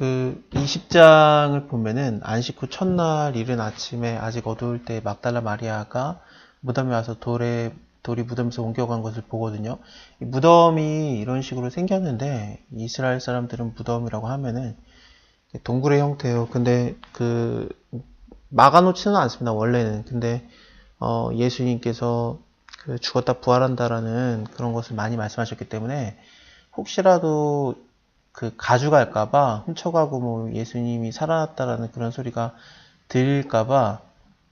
그 20장을 보면은 안식 후 첫날 이른 아침에 아직 어두울 때 막달라 마리아가 무덤에 와서 돌이 무덤에서 옮겨간 것을 보거든요. 이 무덤이 이런 식으로 생겼는데 이스라엘 사람들은 무덤이라고 하면은 동굴의 형태예요. 근데 막아놓지는 않습니다. 원래는. 근데 예수님께서 그 죽었다 부활한다라는 그런 것을 많이 말씀하셨기 때문에 혹시라도 그 가져갈까봐 훔쳐가고 뭐 예수님이 살아났다라는 그런 소리가 들릴까봐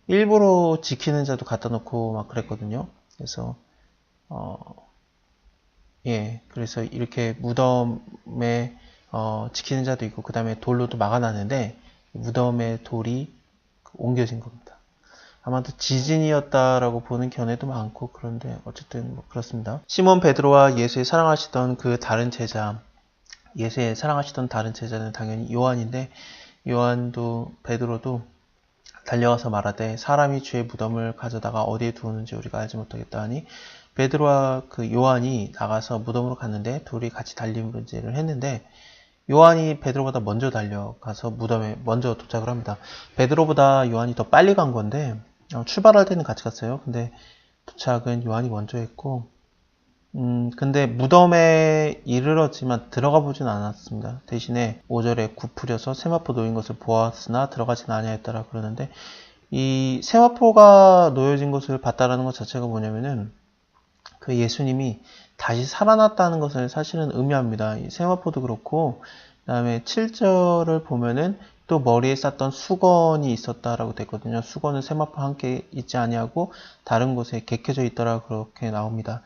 일부러 지키는 자도 갖다 놓고 막 그랬거든요. 그래서 그래서 이렇게 무덤에 지키는 자도 있고 그 다음에 돌로도 막아놨는데 무덤에 돌이 옮겨진 겁니다. 아마도 지진이었다라고 보는 견해도 많고 그런데 어쨌든 뭐 그렇습니다. 시몬 베드로와 예수의 사랑하시던 그 다른 제자, 예수의 사랑하시던 다른 제자는 당연히 요한인데 베드로도 달려와서 말하되 사람이 주의 무덤을 가져다가 어디에 두었는지 우리가 알지 못하겠다 하니 베드로와 그 요한이 나가서 무덤으로 갔는데 둘이 같이 달림질을 했는데 요한이 베드로보다 먼저 달려가서 무덤에 먼저 도착을 합니다. 베드로보다 요한이 더 빨리 간 건데 출발할 때는 같이 갔어요. 근데 도착은 요한이 먼저 했고 근데 무덤에 이르렀지만 들어가 보진 않았습니다. 대신에 5절에 굽으려서 세마포 놓인 것을 보았으나 들어가진 아니하였더라 그러는데 이 세마포가 놓여진 것을 봤다라는 것 자체가 뭐냐면은 그 예수님이 다시 살아났다는 것을 사실은 의미합니다. 이 세마포도 그렇고 그 다음에 7절을 보면은 또 머리에 쌌던 수건이 있었다라고 됐거든요. 수건은 세마포와 함께 있지 아니하고 다른 곳에 개켜져 있더라 그렇게 나옵니다.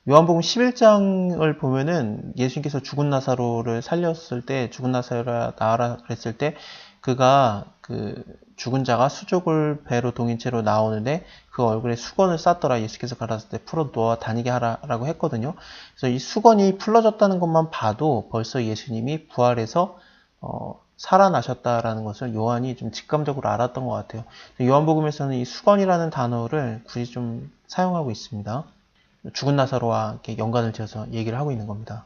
요한복음 11장을 보면은 예수님께서 죽은 나사로를 살렸을 때 죽은 나사로라 나와라 그랬을 때 그가 그 죽은 자가 수족을 배로 동인 채로 나오는데 그 얼굴에 수건을 쌌더라 예수께서 가라사대 때 풀어 놓아 다니게 하라라고 했거든요. 그래서 이 수건이 풀러졌다는 것만 봐도 벌써 예수님이 부활해서 살아나셨다라는 것을 요한이 좀 직감적으로 알았던 것 같아요. 요한복음에서는 이 수건이라는 단어를 굳이 좀 사용하고 있습니다. 죽은 나사로와 이렇게 연관을 지어서 얘기를 하고 있는 겁니다.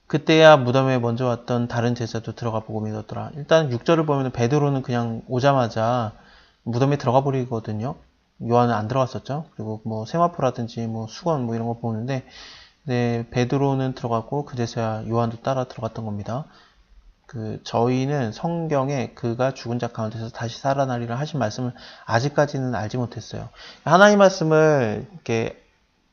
그때야 무덤에 먼저 왔던 다른 제자도 들어가 보고 믿었더라. 일단 6절을 보면 베드로는 그냥 오자마자 무덤에 들어가 버리거든요. 요한은 안 들어갔었죠. 그리고 뭐 세마포라든지 뭐 수건 뭐 이런 거 보는데 베드로는 들어갔고 그제서야 요한도 따라 들어갔던 겁니다. 저희는 성경에 그가 죽은 자 가운데서 다시 살아나리라 하신 말씀을 아직까지는 알지 못했어요. 하나님 말씀을 이렇게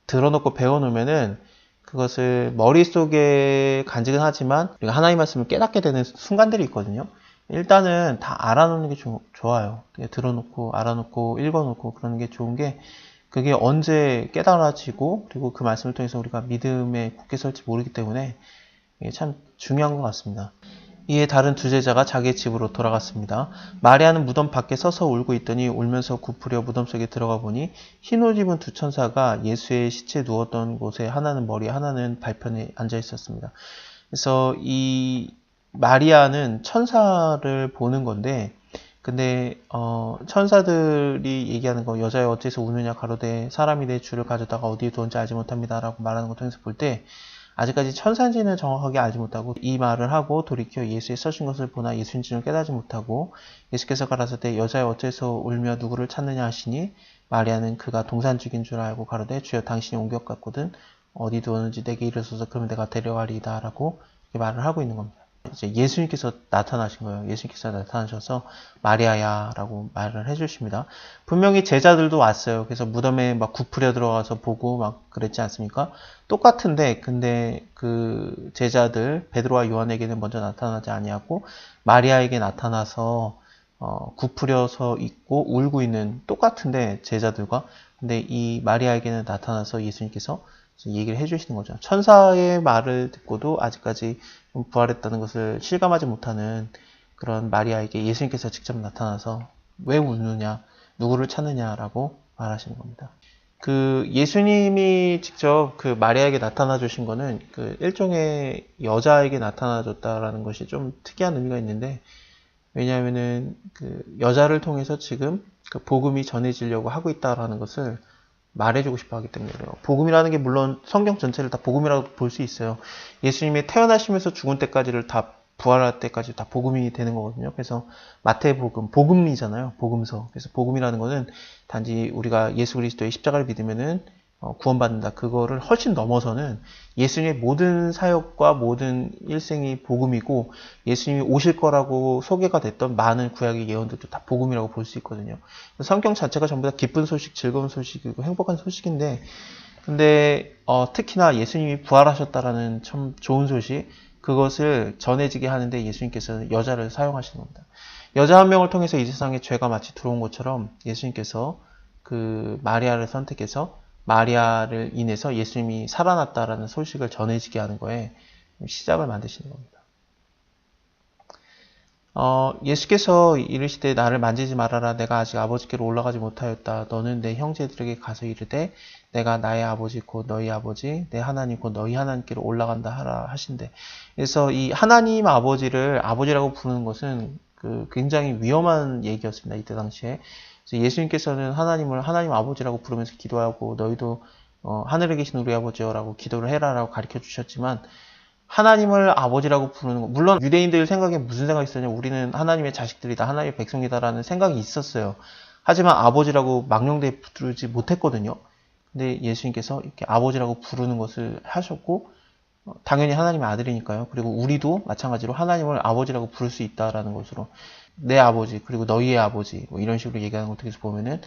들어놓고 배워놓으면은 그것을 머릿속에 간직은 하지만 우리가 하나님 말씀을 깨닫게 되는 순간들이 있거든요. 일단은 다 알아놓는 게 좋아요. 들어놓고 알아놓고 읽어놓고 그러는 게 좋은 게 그게 언제 깨달아지고 그리고 그 말씀을 통해서 우리가 믿음에 굳게 설지 모르기 때문에 이게 참 중요한 것 같습니다. 이에 다른 두 제자가 자기의 집으로 돌아갔습니다. 마리아는 무덤 밖에 서서 울고 있더니 울면서 굽으려 무덤 속에 들어가 보니 흰 옷 입은 두 천사가 예수의 시체 누웠던 곳에 하나는 머리 하나는 발편에 앉아 있었습니다. 그래서 이 마리아는 천사를 보는 건데 근데 천사들이 얘기하는 거 여자여 어째서 우느냐 가로되 사람이 내 주를 가져다가 어디에 두었는지 알지 못합니다 라고 말하는 것 통해서 볼 때 아직까지 천사인지는 정확하게 알지 못하고 이 말을 하고 돌이켜 예수의 서신 것을 보나 예수인지는 깨닫지 못하고 예수께서 가라사대 여자여 어째서 울며 누구를 찾느냐 하시니 마리아는 그가 동산죽인 줄 알고 가로되 주여 당신이 옮겨갔거든 어디 두었는지 내게 이르소서 그러면 내가 데려가리이다 라고 말을 하고 있는 겁니다. 이제 예수님께서 나타나신 거예요. 예수님께서 나타나셔서 마리아야 라고 말을 해주십니다. 분명히 제자들도 왔어요. 그래서 무덤에 막 굽으려 들어가서 보고 막 그랬지 않습니까? 똑같은데 근데 그 제자들 베드로와 요한에게는 먼저 나타나지 아니하고 마리아에게 나타나서 굽으려서 있고 울고 있는 똑같은데 제자들과 근데 이 마리아에게는 나타나서 예수님께서 얘기를 해주시는 거죠. 천사의 말을 듣고도 아직까지 부활했다는 것을 실감하지 못하는 그런 마리아에게 예수님께서 직접 나타나서 왜 우느냐, 누구를 찾느냐라고 말하시는 겁니다. 예수님이 직접 마리아에게 나타나 주신 거는 일종의 여자에게 나타나 줬다라는 것이 좀 특이한 의미가 있는데 왜냐하면은 여자를 통해서 지금 복음이 전해지려고 하고 있다라는 것을 말해주고 싶어 하기 때문에 그래요. 복음이라는 게 물론 성경 전체를 다 복음이라고 볼 수 있어요. 예수님의 태어나시면서 죽은 때까지를 다 부활할 때까지 다 복음이 되는 거거든요. 그래서 마태복음, 복음이잖아요. 복음서. 그래서 복음이라는 거는 단지 우리가 예수 그리스도의 십자가를 믿으면은 구원받는다. 그거를 훨씬 넘어서는 예수님의 모든 사역과 모든 일생이 복음이고 예수님이 오실 거라고 소개가 됐던 많은 구약의 예언들도 다 복음이라고 볼 수 있거든요. 성경 자체가 전부 다 기쁜 소식, 즐거운 소식이고 행복한 소식인데 근데 특히나 예수님이 부활하셨다라는 참 좋은 소식 그것을 전해지게 하는데 예수님께서는 여자를 사용하시는 겁니다. 여자 한 명을 통해서 이 세상에 죄가 마치 들어온 것처럼 예수님께서 그 마리아를 선택해서 마리아를 인해서 예수님이 살아났다라는 소식을 전해지게 하는 거에 시작을 만드시는 겁니다. 예수께서 이르시되 나를 만지지 말아라. 내가 아직 아버지께로 올라가지 못하였다. 너는 내 형제들에게 가서 이르되 내가 나의 아버지 곧 너희 아버지 내 하나님 곧 너희 하나님께로 올라간다 하라 하신대. 그래서 이 하나님 아버지를 아버지라고 부르는 것은 굉장히 위험한 얘기였습니다. 이때 당시에. 그래서 예수님께서는 하나님을 하나님 아버지라고 부르면서 기도하고 너희도 하늘에 계신 우리 아버지여라고 기도를 해라라고 가르쳐 주셨지만 하나님을 아버지라고 부르는 거 물론 유대인들 생각에 무슨 생각이 있었냐 우리는 하나님의 자식들이다 하나님의 백성이다라는 생각이 있었어요. 하지만 아버지라고 망령되이 부르지 못했거든요. 근데 예수님께서 이렇게 아버지라고 부르는 것을 하셨고 당연히 하나님의 아들이니까요. 그리고 우리도 마찬가지로 하나님을 아버지라고 부를 수 있다라는 것으로 내 아버지 그리고 너희의 아버지 뭐 이런 식으로 얘기하는 걸 통해서 보면은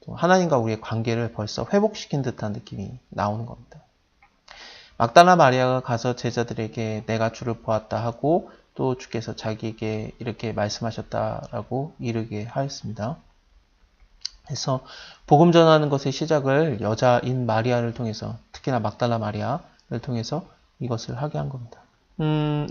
하나님과 우리의 관계를 벌써 회복시킨 듯한 느낌이 나오는 겁니다. 막달라 마리아가 가서 제자들에게 내가 주를 보았다 하고 또 주께서 자기에게 이렇게 말씀하셨다라고 이르게 하였습니다. 그래서 복음 전하는 것의 시작을 여자인 마리아를 통해서 특히나 막달라 마리아를 통해서 이것을 하게 한 겁니다.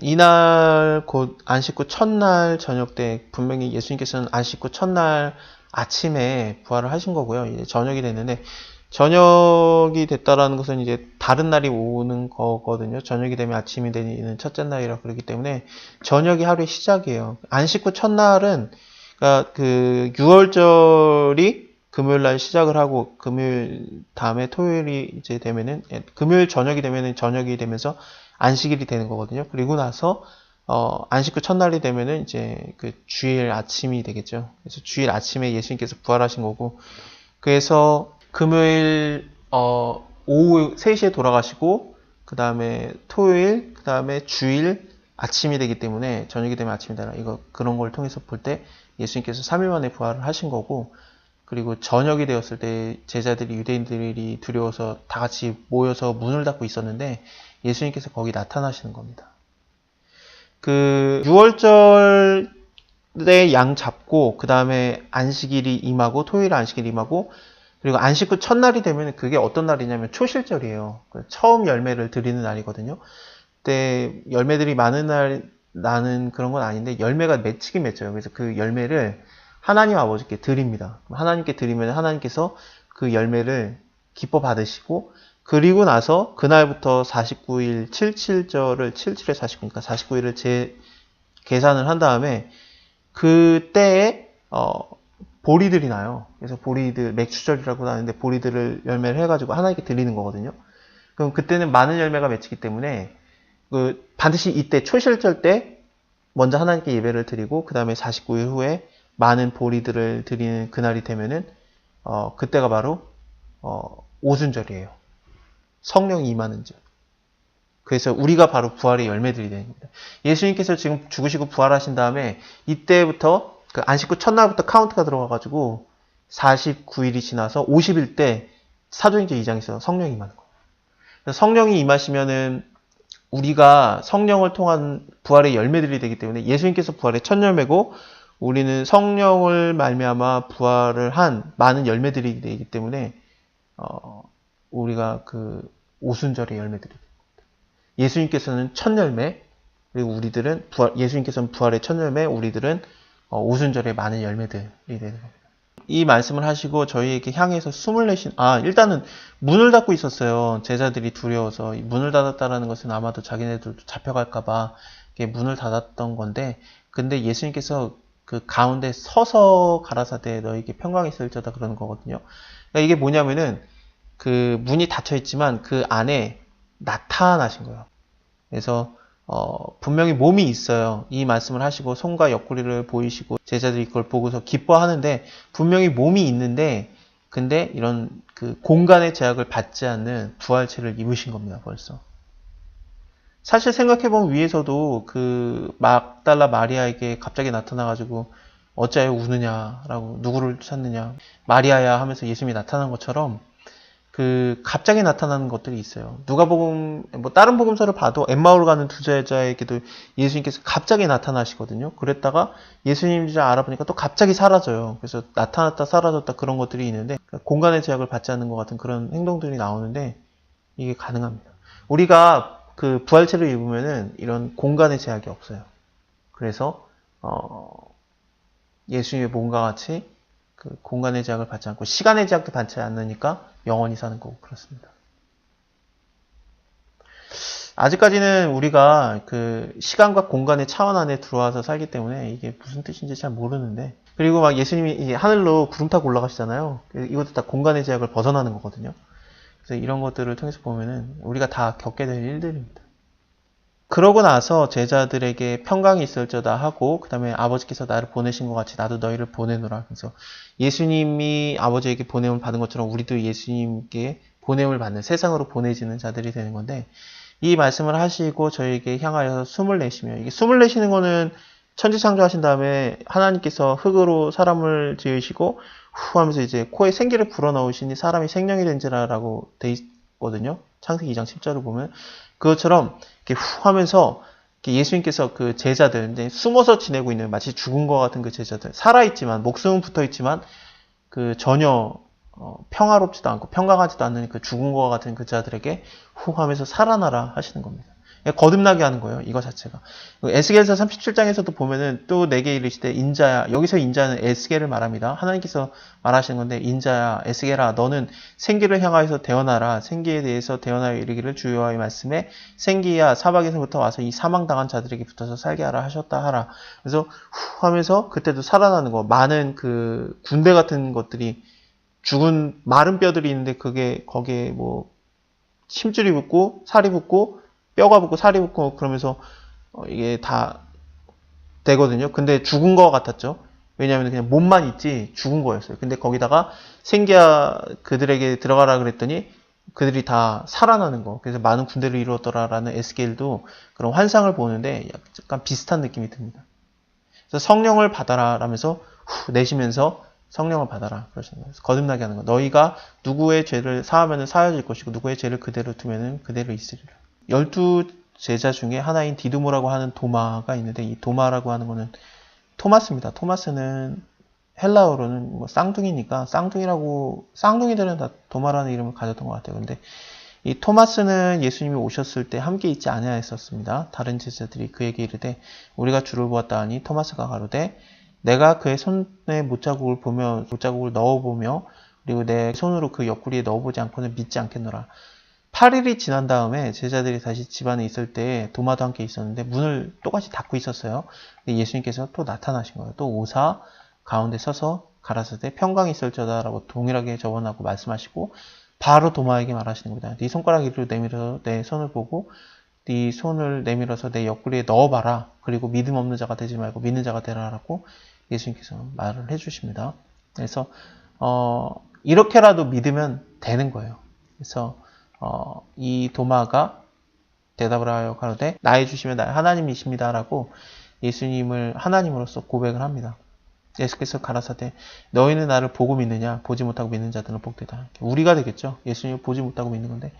이날 곧 안식 후 첫날 저녁 때 분명히 예수님께서는 안식 후 첫날 아침에 부활을 하신 거고요. 이제 저녁이 됐는데 저녁이 됐다라는 것은 이제 다른 날이 오는 거거든요. 저녁이 되면 아침이 되는 첫째 날이라 그렇기 때문에 저녁이 하루의 시작이에요. 안식 후 첫날은 그러니까 그 6월절이 금요일 날 시작을 하고 금요일 다음에 토요일이 이제 되면은 금요일 저녁이 되면은 저녁이 되면서 안식일이 되는 거거든요. 그리고 나서 안식 후 첫날이 되면은 이제 그 주일 아침이 되겠죠. 그래서 주일 아침에 예수님께서 부활하신 거고 그래서 금요일 오후 3시에 돌아가시고 그 다음에 토요일 그 다음에 주일 아침이 되기 때문에 저녁이 되면 아침이 되라 이거 그런 걸 통해서 볼 때 예수님께서 3일 만에 부활을 하신 거고 그리고 저녁이 되었을 때 제자들이 유대인들이 두려워서 다 같이 모여서 문을 닫고 있었는데 예수님께서 거기 나타나시는 겁니다. 그 6월절에 양 잡고 그 다음에 안식일이 임하고 토요일 안식일이 임하고 그리고 안식 후 첫날이 되면 그게 어떤 날이냐면 초실절이에요. 처음 열매를 드리는 날이거든요. 그때 열매들이 많은 날 나는 그런 건 아닌데 열매가 맺히긴 맺혀요. 그래서 그 열매를 하나님 아버지께 드립니다. 하나님께 드리면 하나님께서 그 열매를 기뻐 받으시고 그리고 나서 그날부터 49일 77절을 77에 49니까 49일을 계산을 한 다음에 그때에 보리들이 나요. 그래서 보리들 맥추절이라고 하는데 보리들을 열매를 해가지고 하나님께 드리는 거거든요. 그럼 그때는 많은 열매가 맺히기 때문에 반드시 이때 초실절 때 먼저 하나님께 예배를 드리고 그 다음에 49일 후에 많은 보리들을 드리는 그날이 되면은 그때가 바로 오순절이에요. 성령이 임하는 절. 그래서 우리가 바로 부활의 열매들이 되는 겁니다. 예수님께서 지금 죽으시고 부활하신 다음에 이때부터 그 안식 후 첫날부터 카운트가 들어가가지고 49일이 지나서 50일 때 사도행전 2장에서 성령이 임하는 거예요. 그래서 성령이 임하시면은 우리가 성령을 통한 부활의 열매들이 되기 때문에 예수님께서 부활의 첫 열매고 우리는 성령을 말미암아 부활을 한 많은 열매들이 되기 때문에 우리가 그 오순절의 열매들이 됩니다. 예수님께서는 첫 열매 그리고 우리들은 예수님께서는 부활의 첫 열매 우리들은 오순절의 많은 열매들이 되는 겁니다. 이 말씀을 하시고 저희에게 향해서 숨을 내신 일단은 문을 닫고 있었어요. 제자들이 두려워서 문을 닫았다라는 것은 아마도 자기네들도 잡혀갈까봐 문을 닫았던 건데 근데 예수님께서 그 가운데 서서 가라사대 너에게 평강이 있을지어다 그러는 거거든요. 그러니까 이게 뭐냐면은 그 문이 닫혀 있지만 그 안에 나타나신 거예요. 그래서 분명히 몸이 있어요. 이 말씀을 하시고 손과 옆구리를 보이시고 제자들이 그걸 보고서 기뻐하는데 분명히 몸이 있는데 근데 이런 그 공간의 제약을 받지 않는 부활체를 입으신 겁니다. 벌써. 사실 생각해보면 위에서도 그 막달라 마리아에게 갑자기 나타나가지고 어찌하여 우느냐라고 누구를 찾느냐 마리아야 하면서 예수님이 나타난 것처럼 그 갑자기 나타나는 것들이 있어요. 누가복음 뭐 다른 복음서를 봐도 엠마오를 가는 두 제자에게도 예수님께서 갑자기 나타나시거든요. 그랬다가 예수님인 줄 알아보니까 또 갑자기 사라져요. 그래서 나타났다 사라졌다 그런 것들이 있는데 공간의 제약을 받지 않는 것 같은 그런 행동들이 나오는데 이게 가능합니다. 우리가 그 부활체를 입으면은 이런 공간의 제약이 없어요. 그래서 예수님의 몸과 같이 그 공간의 제약을 받지 않고 시간의 제약도 받지 않으니까 영원히 사는 거고 그렇습니다. 아직까지는 우리가 그 시간과 공간의 차원 안에 들어와서 살기 때문에 이게 무슨 뜻인지 잘 모르는데 그리고 막 예수님이 하늘로 구름 타고 올라가시잖아요. 이것도 다 공간의 제약을 벗어나는 거거든요. 그래서 이런 것들을 통해서 보면은 우리가 다 겪게 될 일들입니다. 그러고 나서 제자들에게 평강이 있을저다 하고 그 다음에 아버지께서 나를 보내신 것 같이 나도 너희를 보내노라. 그래서 예수님이 아버지에게 보냄을 받은 것처럼 우리도 예수님께 보냄을 받는 세상으로 보내지는 자들이 되는 건데 이 말씀을 하시고 저에게 향하여서 숨을 내쉬며 이게 숨을 내쉬는 거는 천지창조하신 다음에 하나님께서 흙으로 사람을 지으시고 후 하면서 이제 코에 생기를 불어넣으시니 사람이 생명이 된지라라고 돼 있거든요. 창세기 2장 10절을 보면 그것처럼 이렇게 후 하면서 예수님께서 그 제자들 이제 숨어서 지내고 있는 마치 죽은 것 같은 그 제자들 살아있지만 목숨은 붙어있지만 그 전혀 평화롭지도 않고 평강하지도 않는 그 죽은 것 같은 그 자들에게 후 하면서 살아나라 하시는 겁니다. 거듭나게 하는 거예요. 이거 자체가. 에스겔서 37장에서도 보면은 또 내게 이르시되 인자야. 여기서 인자는 에스겔을 말합니다. 하나님께서 말하시는 건데 인자야 에스겔아 너는 생기를 향하여서 대언하라. 생기에 대해서 대언하여 이르기를 주 여호와의 말씀에 생기야 사박에서부터 와서 이 사망당한 자들에게 붙어서 살게 하라 하셨다 하라. 그래서 후 하면서 그때도 살아나는 거. 많은 그 군대 같은 것들이 죽은 마른 뼈들이 있는데 그게 거기에 뭐 힘줄이 붙고 살이 붙고 뼈가 붙고 살이 붙고 그러면서 이게 다 되거든요. 근데 죽은 거 같았죠. 왜냐하면 그냥 몸만 있지 죽은 거였어요. 근데 거기다가 생기야 그들에게 들어가라 그랬더니 그들이 다 살아나는 거. 그래서 많은 군대를 이루었더라라는 에스겔도 그런 환상을 보는데 약간 비슷한 느낌이 듭니다. 그래서 성령을 받아라 라면서 후 내쉬면서 성령을 받아라 그러시는 거예요. 거듭나게 하는 거. 너희가 누구의 죄를 사하면 사하질 것이고 누구의 죄를 그대로 두면 그대로 있으리라. 12 제자 중에 하나인 디두모라고 하는 도마가 있는데 이 도마라고 하는 거는 토마스입니다. 토마스는 헬라어로는 뭐 쌍둥이니까 쌍둥이들은 다 도마라는 이름을 가졌던 것 같아요. 근데 이 토마스는 예수님이 오셨을 때 함께 있지 아니하였었습니다. 다른 제자들이 그에게 이르되 우리가 주를 보았다 하니 토마스가 가로되 내가 그의 손에 못자국을 넣어보며 그리고 내 손으로 그 옆구리에 넣어보지 않고는 믿지 않겠노라. 8일이 지난 다음에 제자들이 다시 집안에 있을 때 도마도 함께 있었는데 문을 똑같이 닫고 있었어요. 근데 예수님께서 또 나타나신 거예요. 또 오사 가운데 서서 가라사대 평강이 있을저다라고 동일하게 저번하고 말씀하시고 바로 도마에게 말하시는 겁니다. 네 손가락 위로 내밀어서 내 손을 보고 네 손을 내밀어서 내 옆구리에 넣어봐라. 그리고 믿음 없는 자가 되지 말고 믿는 자가 되라라고 예수님께서 말을 해주십니다. 그래서 이렇게라도 믿으면 되는 거예요. 그래서 이 도마가 대답을 하여 가로되 나의 주시면 나의 하나님이십니다라고 예수님을 하나님으로서 고백을 합니다. 예수께서 가라사대 너희는 나를 보고 믿느냐 보지 못하고 믿는 자들은 복되다. 우리가 되겠죠. 예수님을 보지 못하고 믿는 건데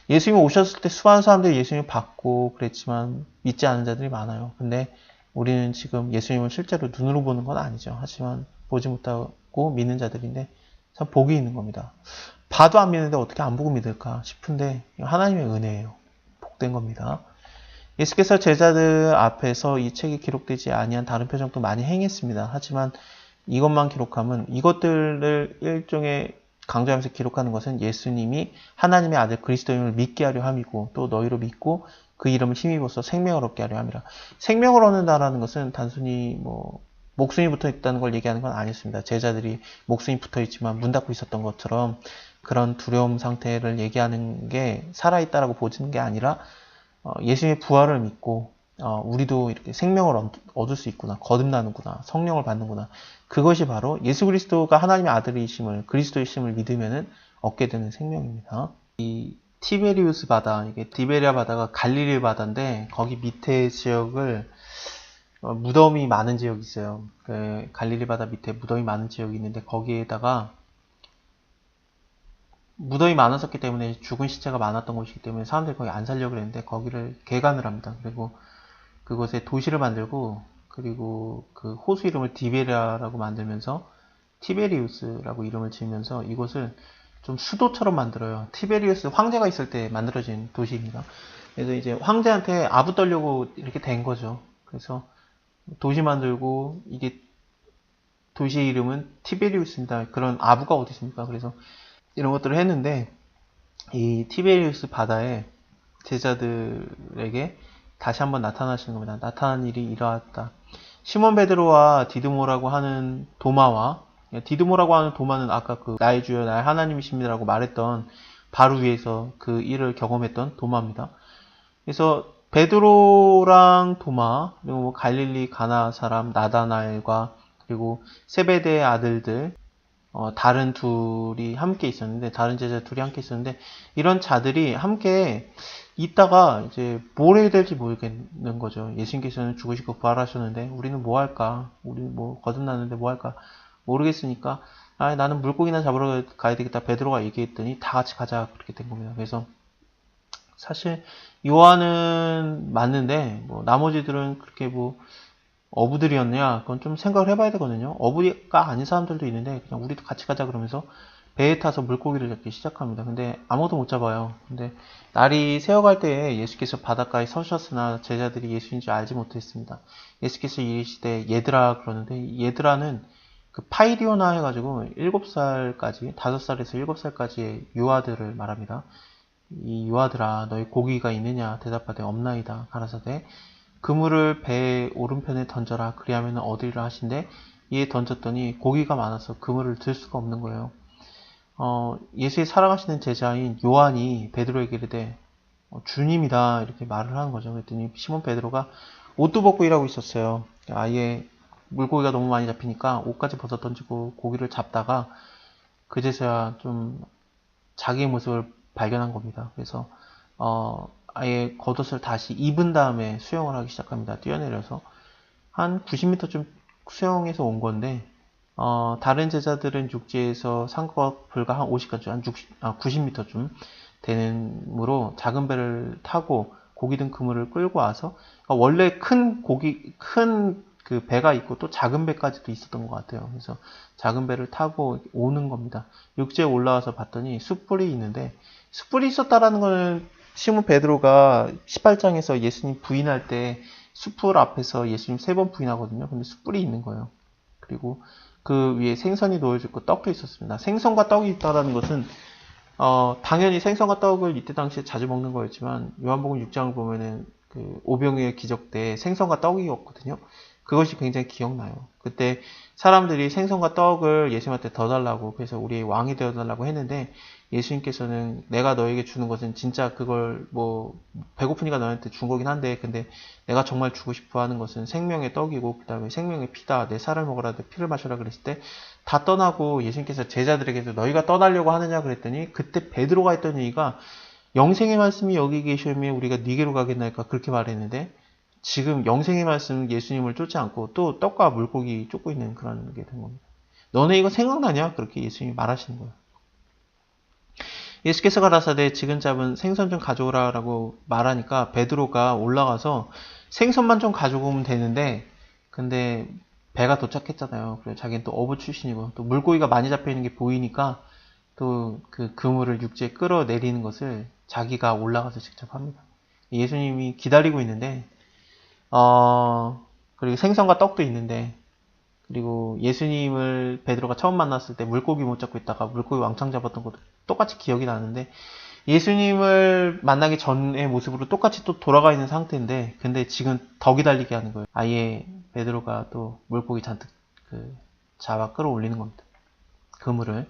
예수님이 오셨을 때 수많은 사람들이 예수님을 받고 그랬지만 믿지 않는 자들이 많아요. 근데 우리는 지금 예수님을 실제로 눈으로 보는 건 아니죠. 하지만 보지 못하고 믿는 자들인데 참 복이 있는 겁니다. 봐도 안 믿는데 어떻게 안 보고 믿을까 싶은데 하나님의 은혜예요. 복된 겁니다. 예수께서 제자들 앞에서 이 책이 기록되지 아니한 다른 표정도 많이 행했습니다. 하지만 이것만 기록하면 이것들을 일종의 강조하면서 기록하는 것은 예수님이 하나님의 아들 그리스도임을 믿게 하려 함이고 또 너희로 믿고 그 이름을 힘입어서 생명을 얻게 하려 함이라. 생명을 얻는다라는 것은 단순히 뭐 목숨이 붙어 있다는 걸 얘기하는 건 아니었습니다. 제자들이 목숨이 붙어 있지만 문 닫고 있었던 것처럼 그런 두려움 상태를 얘기하는 게 살아있다라고 보지는 게 아니라 예수님의 부활을 믿고 우리도 이렇게 생명을 얻을 수 있구나, 거듭나는구나, 성령을 받는구나. 그것이 바로 예수 그리스도가 하나님의 아들이심을, 그리스도이심을 믿으면은 얻게 되는 생명입니다. 이 티베리우스 바다, 이게 디베리아 바다가 갈릴리 바다인데 거기 밑에 지역을 무덤이 많은 지역이 있어요. 그 갈릴리 바다 밑에 무덤이 많은 지역이 있는데 거기에다가 무덤이 많았었기 때문에 죽은 시체가 많았던 곳이기 때문에 사람들이 거기 안 살려고 그랬는데 거기를 개간을 합니다. 그리고 그곳에 도시를 만들고 그리고 그 호수 이름을 디베리아라고 만들면서 티베리우스라고 이름을 지으면서 이곳을 좀 수도처럼 만들어요. 티베리우스 황제가 있을 때 만들어진 도시입니다. 그래서 이제 황제한테 아부 떨려고 이렇게 된 거죠. 그래서 도시 만들고 이게 도시 이름은 티베리우스입니다. 그런 아부가 어디 있습니까? 그래서 이런 것들을 했는데 이 티베리우스 바다에 제자들에게 다시 한번 나타나시는 겁니다. 나타난 일이 이러하다. 시몬 베드로와 디드모라고 하는 도마와 디드모라고 하는 도마는 아까 그 나의 주여 나의 하나님이십니다라고 말했던 바로 위에서 그 일을 경험했던 도마입니다. 그래서 베드로랑 도마 그리고 뭐 갈릴리 가나 사람 나다나엘과 그리고 세베대의 아들들 다른 둘이 함께 있었는데 다른 제자 둘이 함께 있었는데 이런 자들이 함께 있다가 이제 뭘 해야 될지 모르겠는 거죠. 예수님께서는 죽으시고 부활하셨는데 우리는 뭐 할까? 우리 뭐 거듭났는데 뭐 할까? 모르겠으니까 나는 물고기나 잡으러 가야 되겠다. 베드로가 얘기했더니 다 같이 가자 그렇게 된 겁니다. 그래서 사실 요한은 맞는데 뭐 나머지들은 그렇게 뭐 어부들이었냐? 그건 좀 생각을 해봐야 되거든요. 어부가 아닌 사람들도 있는데 그냥 우리도 같이 가자 그러면서 배에 타서 물고기를 잡기 시작합니다. 근데 아무도 못 잡아요. 근데 날이 새어갈 때에 예수께서 바닷가에 서셨으나 제자들이 예수인 줄 알지 못했습니다. 예수께서 이르시되 얘들아 그러는데 얘들아는 그 파이리오나 해가지고 7살까지 5살에서 7살까지의 유아들을 말합니다. 이 유아들아 너희 고기가 있느냐 대답하되 없나이다 가라사대 그물을 배의 오른편에 던져라 그리하면 얻으리라 하신데 이에 던졌더니 고기가 많아서 그물을 들 수가 없는 거예요. 예수의 사랑하시는 제자인 요한이 베드로에게 이르되 주님이다 이렇게 말을 하는 거죠. 그랬더니 시몬 베드로가 옷도 벗고 일하고 있었어요. 아예 물고기가 너무 많이 잡히니까 옷까지 벗어 던지고 고기를 잡다가 그제서야 좀 자기의 모습을 발견한 겁니다. 그래서 아예 겉옷을 다시 입은 다음에 수영을 하기 시작합니다. 뛰어내려서 한 90m쯤 수영해서 온 건데 다른 제자들은 육지에서 산 것과 불과 한 50까지 한 90m쯤 되는으로 작은 배를 타고 고기 든 그물을 끌고 와서 원래 큰 그 배가 있고 또 작은 배까지도 있었던 것 같아요. 그래서 작은 배를 타고 오는 겁니다. 육지에 올라와서 봤더니 숯불이 있는데 숯불이 있었다라는 거는 시몬 베드로가 18장에서 예수님 부인할 때 숯불 앞에서 예수님 3번 부인하거든요. 근데 숯불이 있는 거예요. 그리고 그 위에 생선이 놓여져 있고 떡도 있었습니다. 생선과 떡이 있다라는 것은 당연히 생선과 떡을 이때 당시에 자주 먹는 거였지만 요한복음 6장을 보면은 그 오병이의 기적 때 생선과 떡이었거든요. 그것이 굉장히 기억나요. 그때 사람들이 생선과 떡을 예수님한테 더 달라고 그래서 우리의 왕이 되어 달라고 했는데 예수님께서는 내가 너에게 주는 것은 진짜 그걸 뭐 배고프니까 너한테 준 거긴 한데 근데 내가 정말 주고 싶어 하는 것은 생명의 떡이고 그 다음에 생명의 피다 내 살을 먹으라 내 피를 마셔라 그랬을 때 다 떠나고 예수님께서 제자들에게도 너희가 떠나려고 하느냐 그랬더니 그때 베드로가 했던 얘기가 영생의 말씀이 여기 계시면 우리가 니게로 가겠나이까 그렇게 말했는데 지금 영생의 말씀 예수님을 쫓지 않고 또 떡과 물고기 쫓고 있는 그런 게 된 겁니다. 너네 이거 생각나냐? 그렇게 예수님이 말하시는 거예요. 예수께서 가라사대 지금 잡은 생선 좀 가져오라 라고 말하니까 베드로가 올라가서 생선만 좀 가져오면 되는데 근데 배가 도착했잖아요. 그래서 자기는 또 어부 출신이고 또 물고기가 많이 잡혀있는 게 보이니까 또 그 그물을 육지에 끌어내리는 것을 자기가 올라가서 직접 합니다. 예수님이 기다리고 있는데 그리고 생선과 떡도 있는데 그리고 예수님을 베드로가 처음 만났을 때 물고기 못 잡고 있다가 물고기 왕창 잡았던 것도 똑같이 기억이 나는데 예수님을 만나기 전의 모습으로 똑같이 또 돌아가 있는 상태인데 근데 지금 더 기다리게 하는 거예요. 아예 베드로가 또 물고기 잔뜩 잡아 끌어올리는 겁니다. 그물을.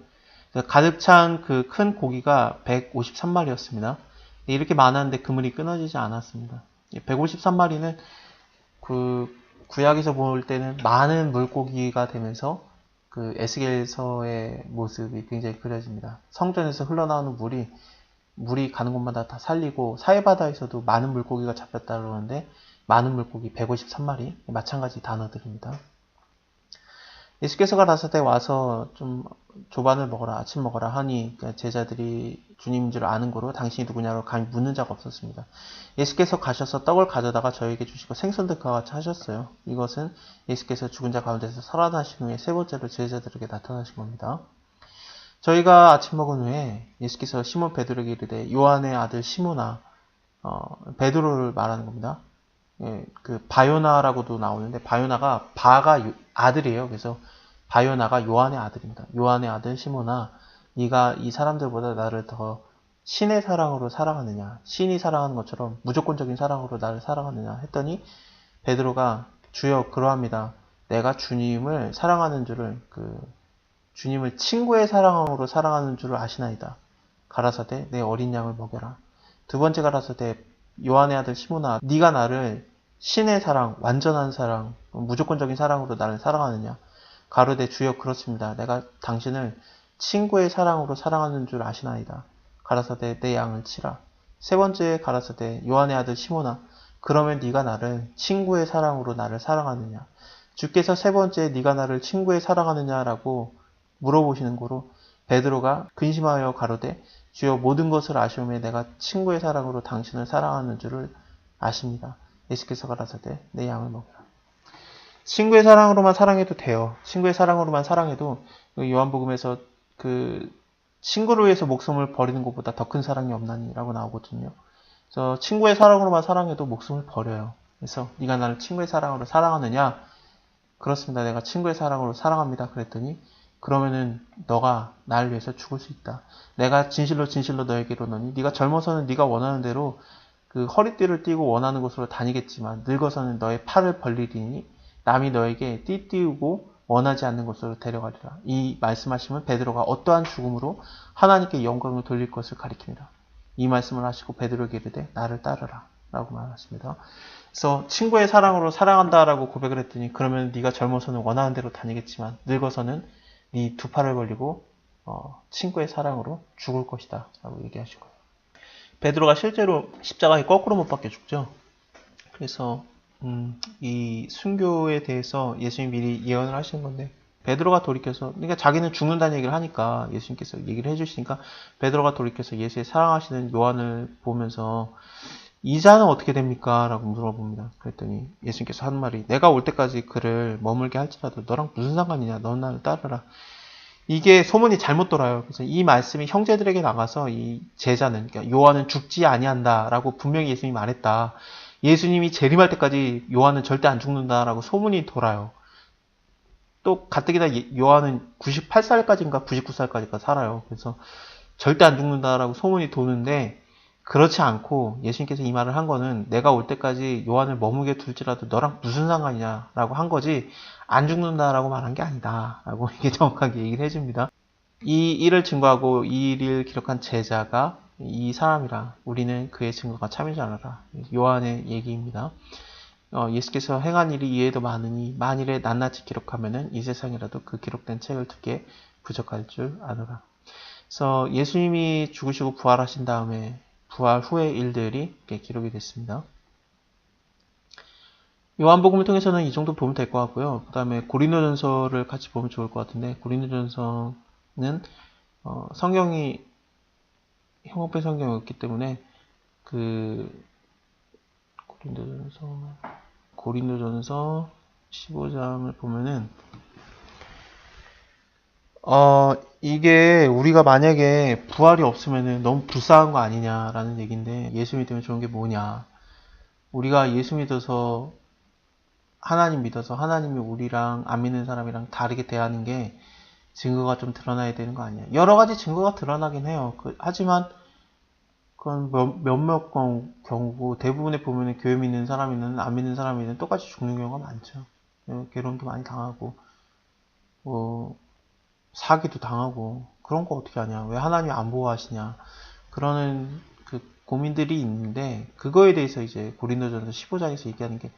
가득 찬 그 큰 고기가 153마리였습니다. 이렇게 많았는데 그물이 끊어지지 않았습니다. 153마리는 그 구약에서 볼 때는 많은 물고기가 되면서 그 에스겔서의 모습이 굉장히 그려집니다. 성전에서 흘러나오는 물이 가는 곳마다 다 살리고 사해바다에서도 많은 물고기가 잡혔다 그러는데 많은 물고기 153마리 마찬가지 단어들입니다. 예수께서 가라사대 와서 좀 조반을 먹어라 아침 먹어라 하니 제자들이 주님인 줄 아는 거로 당신이 누구냐고 감히 묻는 자가 없었습니다. 예수께서 가셔서 떡을 가져다가 저에게 주시고 생선도 그와 같이 하셨어요. 이것은 예수께서 죽은 자 가운데서 살아나신 후에 세 번째로 제자들에게 나타나신 겁니다. 저희가 아침 먹은 후에 예수께서 시몬 베드로에게 이르되 요한의 아들 시몬아, 베드로를 말하는 겁니다. 예, 그 바요나라고도 나오는데 바요나가 바가 아들이에요. 그래서 바요나가 요한의 아들입니다. 요한의 아들 시몬아, 네가 이 사람들보다 나를 더 신의 사랑으로 사랑하느냐, 신이 사랑하는 것처럼 무조건적인 사랑으로 나를 사랑하느냐 했더니 베드로가 주여 그러합니다. 내가 주님을 사랑하는 줄을 주님을 친구의 사랑으로 사랑하는 줄을 아시나이다. 가라사대 내 어린 양을 먹여라. 두 번째 가라사대 요한의 아들 시몬아, 네가 나를 신의 사랑, 완전한 사랑, 무조건적인 사랑으로 나를 사랑하느냐. 가로되 주여 그렇습니다. 내가 당신을 친구의 사랑으로 사랑하는 줄 아시나이다. 가라사대 내 양을 치라. 세 번째 가라사대 요한의 아들 시몬아, 그러면 네가 나를 친구의 사랑으로 나를 사랑하느냐. 주께서 세 번째 네가 나를 친구의 사랑하느냐라고 물어보시는 거로 베드로가 근심하여 가로되 주여 모든 것을 아시오매 내가 친구의 사랑으로 당신을 사랑하는 줄을 아십니다. 예수께서 가라사대 내 양을 먹여라. 친구의 사랑으로만 사랑해도 돼요. 친구의 사랑으로만 사랑해도 요한복음에서 친구를 위해서 목숨을 버리는 것보다 더 큰 사랑이 없나니라고 나오거든요. 그래서 친구의 사랑으로만 사랑해도 목숨을 버려요. 그래서 네가 나를 친구의 사랑으로 사랑하느냐? 그렇습니다. 내가 친구의 사랑으로 사랑합니다. 그랬더니 그러면은 너가 나를 위해서 죽을 수 있다. 내가 진실로 진실로 너에게 이르노니 네가 젊어서는 네가 원하는 대로 그 허리띠를 띠고 원하는 곳으로 다니겠지만 늙어서는 너의 팔을 벌리리니 남이 너에게 띠띠우고 원하지 않는 곳으로 데려가리라. 이 말씀하시면 베드로가 어떠한 죽음으로 하나님께 영광을 돌릴 것을 가리킵니다. 이 말씀을 하시고 베드로에게 이르되 나를 따르라 라고 말하십니다. 그래서 친구의 사랑으로 사랑한다라고 고백을 했더니 그러면 네가 젊어서는 원하는 대로 다니겠지만 늙어서는 네 두 팔을 벌리고 친구의 사랑으로 죽을 것이다 라고 얘기하신 거예요. 베드로가 실제로 십자가에 거꾸로 못 박혀 죽죠. 그래서 이 순교에 대해서 예수님이 미리 예언을 하신 건데 베드로가 돌이켜서 그러니까 자기는 죽는다는 얘기를 하니까 예수님께서 얘기를 해주시니까 베드로가 돌이켜서 예수의 사랑하시는 요한을 보면서 이 자는 어떻게 됩니까? 라고 물어봅니다. 그랬더니 예수님께서 한 말이 내가 올 때까지 그를 머물게 할지라도 너랑 무슨 상관이냐? 넌 나를 따르라. 이게 소문이 잘못 돌아요. 그래서 이 말씀이 형제들에게 나가서 이 제자는 그러니까 요한은 죽지 아니한다라고 분명히 예수님이 말했다. 예수님이 재림할 때까지 요한은 절대 안 죽는다라고 소문이 돌아요. 또 가뜩이나 요한은 98살까지인가 99살까지가 살아요. 그래서 절대 안 죽는다라고 소문이 도는데 그렇지 않고 예수님께서 이 말을 한 거는 내가 올 때까지 요한을 머무게 둘지라도 너랑 무슨 상관이냐라고 한 거지 안 죽는다라고 말한 게 아니다라고 이게 정확하게 얘기를 해줍니다. 이 일을 증거하고 이 일을 기록한 제자가 이 사람이라 우리는 그의 증거가 참이지 않으라. 요한의 얘기입니다. 예수께서 행한 일이 이에도 많으니 만일에 낱낱이 기록하면은 이 세상이라도 그 기록된 책을 두기에 부족할 줄 아노라. 그래서 예수님이 죽으시고 부활하신 다음에 부활 후의 일들이 이렇게 기록이 됐습니다. 요한복음을 통해서는 이 정도 보면 될 것 같고요. 그 다음에 고린도전서를 같이 보면 좋을 것 같은데 고린도전서는 성경이 형용된 성경이었기 때문에 고린도전서 15장을 보면은 이게 우리가 만약에 부활이 없으면은 너무 불쌍한 거 아니냐라는 얘기인데 예수 믿으면 좋은 게 뭐냐. 우리가 예수 믿어서 하나님 믿어서 하나님이 우리랑 안 믿는 사람이랑 다르게 대하는 게 증거가 좀 드러나야 되는 거 아니야. 여러 가지 증거가 드러나긴 해요. 하지만 그건 몇몇 경우고 대부분에 보면은 교회 믿는 사람이든 안 믿는 사람이든 똑같이 죽는 경우가 많죠. 괴로움도 많이 당하고 뭐 사기도 당하고 그런 거 어떻게 하냐. 왜 하나님이 안 보호하시냐. 그러는 고민들이 있는데, 그거에 대해서 이제 고린도전서 15장에서 얘기하는 게,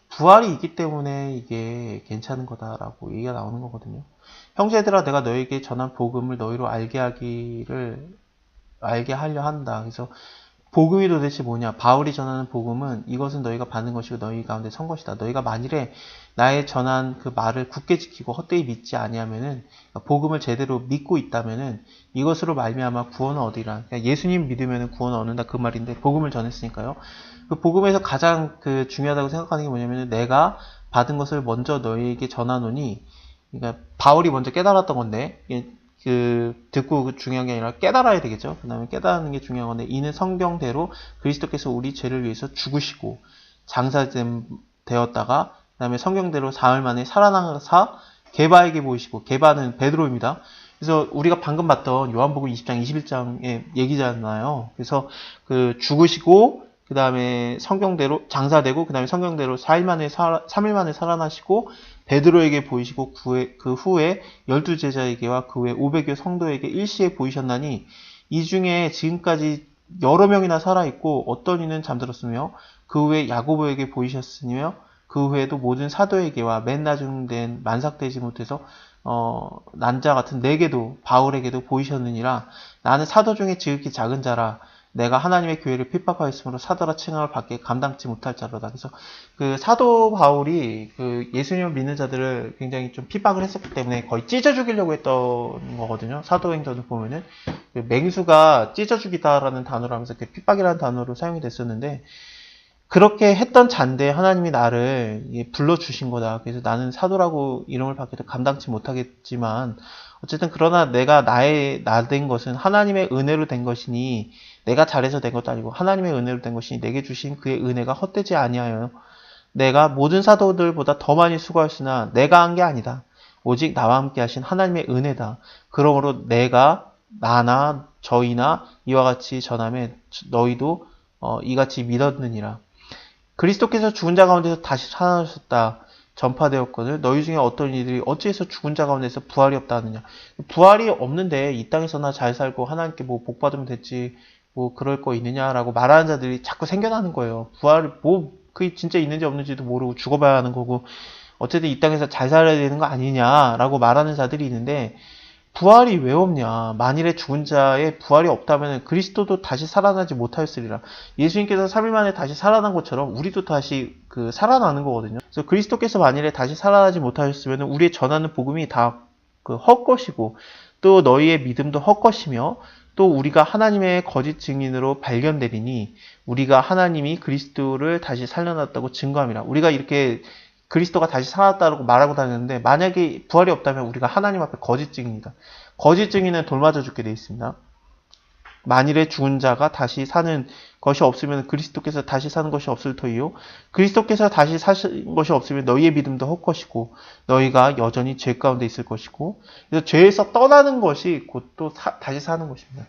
부활이 있기 때문에 이게 괜찮은 거다라고 얘기가 나오는 거거든요. 형제들아, 내가 너에게 전한 복음을 너희로 알게 하려 한다. 그래서 복음이 도대체 뭐냐? 바울이 전하는 복음은 이것은 너희가 받는 것이고 너희 가운데 선 것이다. 너희가 만일에 나의 전한 그 말을 굳게 지키고 헛되이 믿지 아니하면은, 복음을 제대로 믿고 있다면은 이것으로 말미암아 구원은 얻으리라. 그러니까 예수님 믿으면은 구원을 얻는다 그 말인데, 복음을 전했으니까요. 그 복음에서 가장 그 중요하다고 생각하는 게 뭐냐면은, 내가 받은 것을 먼저 너희에게 전하노니, 그러니까 바울이 먼저 깨달았던 건데, 듣고 중요한 게 아니라 깨달아야 되겠죠. 그 다음에 깨달는 게 중요한 건데, 이는 성경대로 그리스도께서 우리 죄를 위해서 죽으시고 장사되었다가, 그 다음에 성경대로 사흘 만에 살아나사 게바에게 보이시고, 게바는 베드로입니다. 그래서 우리가 방금 봤던 요한복음 20장, 21장의 얘기잖아요. 그래서 그 죽으시고, 그 다음에 성경대로 장사되고, 그 다음에 성경대로 3일 만에 살아나시고, 베드로에게 보이시고, 그 후에 12제자에게와 그 후에 500여 성도에게 일시에 보이셨나니, 이 중에 지금까지 여러 명이나 살아있고, 어떤 이는 잠들었으며, 그 후에 야고보에게 보이셨으며, 그 후에도 모든 사도에게와 맨 나중된 만삭되지 못해서 난자 같은 내게도 바울에게도 보이셨느니라. 나는 사도 중에 지극히 작은 자라. 내가 하나님의 교회를 핍박하였으므로 사도라 칭함을 받게 감당치 못할 자로다. 그래서 그 사도 바울이 그 예수님을 믿는 자들을 굉장히 좀 핍박을 했었기 때문에 거의 찢어 죽이려고 했던 거거든요. 사도행전을 보면은 그 맹수가 찢어 죽이다라는 단어로 하면서 그 핍박이라는 단어로 사용이 됐었는데, 그렇게 했던 잔데 하나님이 나를 불러주신 거다. 그래서 나는 사도라고 이름을 받기도 감당치 못하겠지만, 어쨌든 그러나 내가 나 된 것은 하나님의 은혜로 된 것이니, 내가 잘해서 된 것도 아니고 하나님의 은혜로 된 것이니 내게 주신 그의 은혜가 헛되지 아니하여 내가 모든 사도들보다 더 많이 수고하였으나 내가 한 게 아니다. 오직 나와 함께 하신 하나님의 은혜다. 그러므로 내가 나나 저희나 이와 같이 전하며 너희도 이같이 믿었느니라. 그리스도께서 죽은 자 가운데서 다시 살아나셨다 전파되었거늘 너희 중에 어떤 이들이 어찌해서 죽은 자 가운데서 부활이 없다 하느냐. 부활이 없는데 이 땅에서나 잘 살고 하나님께 뭐 복 받으면 됐지 뭐 그럴 거 있느냐라고 말하는 자들이 자꾸 생겨나는 거예요. 부활이 뭐 그게 진짜 있는지 없는지도 모르고 죽어봐야 하는 거고, 어쨌든 이 땅에서 잘 살아야 되는 거 아니냐라고 말하는 자들이 있는데, 부활이 왜 없냐? 만일에 죽은 자의 부활이 없다면 그리스도도 다시 살아나지 못하였으리라. 예수님께서 3일 만에 다시 살아난 것처럼 우리도 다시 살아나는 거거든요. 그래서 그리스도께서 만일에 다시 살아나지 못하였으면 우리의 전하는 복음이 다 헛것이고, 또 너희의 믿음도 헛것이며, 또 우리가 하나님의 거짓 증인으로 발견되리니 우리가 하나님이 그리스도를 다시 살려놨다고 증거함이라. 우리가 이렇게 그리스도가 다시 살아났다고 말하고 다녔는데, 만약에 부활이 없다면 우리가 하나님 앞에 거짓 증인이다. 거짓 증인은 돌맞아 죽게 되어 있습니다. 만일에 죽은 자가 다시 사는 것이 없으면 그리스도께서 다시 사는 것이 없을 터이요. 그리스도께서 다시 사신 것이 없으면 너희의 믿음도 헛것이고 너희가 여전히 죄 가운데 있을 것이고, 그래서 죄에서 떠나는 것이 곧 또 다시 사는 것입니다.